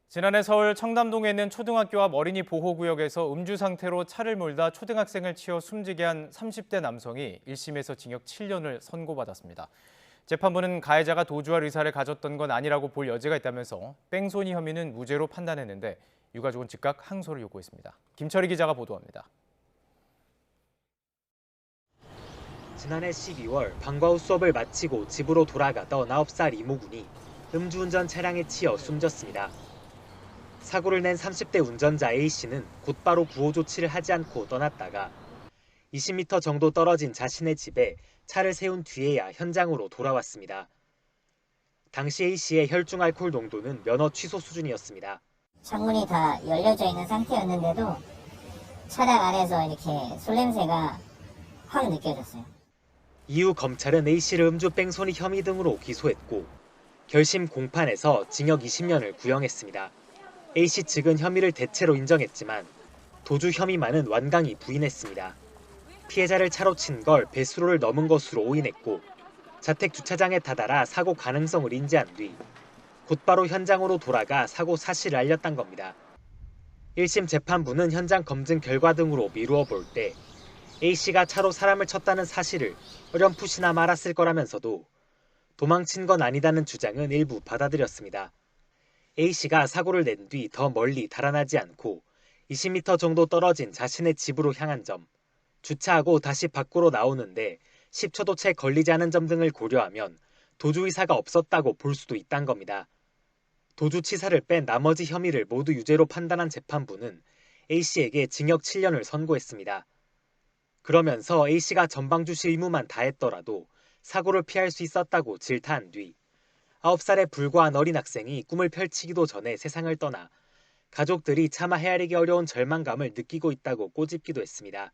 지난해 서울 청담동에 있는 초등학교 앞 어린이 보호구역에서 음주 상태로 차를 몰다 초등학생을 치어 숨지게 한 30대 남성이 1심에서 징역 7년을 선고받았습니다. 재판부는 가해자가 도주할 의사를 가졌던 건 아니라고 볼 여지가 있다면서 뺑소니 혐의는 무죄로 판단했는데 유가족은 즉각 항소를 요구했습니다. 김철희 기자가 보도합니다. 지난해 12월 방과후 수업을 마치고 집으로 돌아가던 9살 이모군이 음주운전 차량에 치여 숨졌습니다. 사고를 낸 30대 운전자 A씨는 곧바로 구호 조치를 하지 않고 떠났다가 20m 정도 떨어진 자신의 집에 차를 세운 뒤에야 현장으로 돌아왔습니다. 당시 A씨의 혈중 알코올 농도는 면허 취소 수준이었습니다. 창문이 다 열려져 있는 상태였는데도 차량 안에서 이렇게 술 냄새가 확 느껴졌어요. 이후 검찰은 A씨를 음주 뺑소니 혐의 등으로 기소했고 결심 공판에서 징역 20년을 구형했습니다. A씨 측은 혐의를 대체로 인정했지만 도주 혐의만은 완강히 부인했습니다. 피해자를 차로 친 걸 배수로를 넘은 것으로 오인했고 자택 주차장에 다다라 사고 가능성을 인지한 뒤 곧바로 현장으로 돌아가 사고 사실을 알렸던 겁니다. 1심 재판부는 현장 검증 결과 등으로 미루어 볼 때 A씨가 차로 사람을 쳤다는 사실을 어렴풋이나 말았을 거라면서도 도망친 건 아니다는 주장은 일부 받아들였습니다. A씨가 사고를 낸 뒤 더 멀리 달아나지 않고 20m 정도 떨어진 자신의 집으로 향한 점, 주차하고 다시 밖으로 나오는데 10초도 채 걸리지 않은 점 등을 고려하면 도주 의사가 없었다고 볼 수도 있다는 겁니다. 도주치사를 뺀 나머지 혐의를 모두 유죄로 판단한 재판부는 A씨에게 징역 7년을 선고했습니다. 그러면서 A씨가 전방주시 의무만 다했더라도 사고를 피할 수 있었다고 질타한 뒤 9살에 불과한 어린 학생이 꿈을 펼치기도 전에 세상을 떠나 가족들이 차마 헤아리기 어려운 절망감을 느끼고 있다고 꼬집기도 했습니다.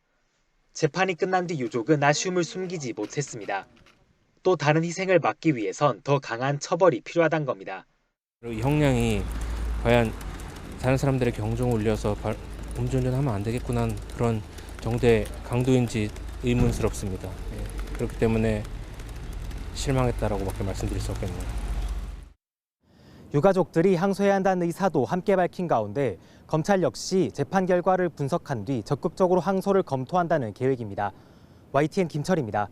재판이 끝난 뒤 유족은 아쉬움을 숨기지 못했습니다. 또 다른 희생을 막기 위해선 더 강한 처벌이 필요하단 겁니다. 이 형량이 과연 다른 사람들의 경종을 울려서 음주운전하면 안 되겠구나 하는 그런 정도의 강도인지 의문스럽습니다. 그렇기 때문에 실망했다라고밖에 말씀드릴 수 없겠네요. 유가족들이 항소해야 한다는 의사도 함께 밝힌 가운데 검찰 역시 재판 결과를 분석한 뒤 적극적으로 항소를 검토한다는 계획입니다. YTN 김철희입니다.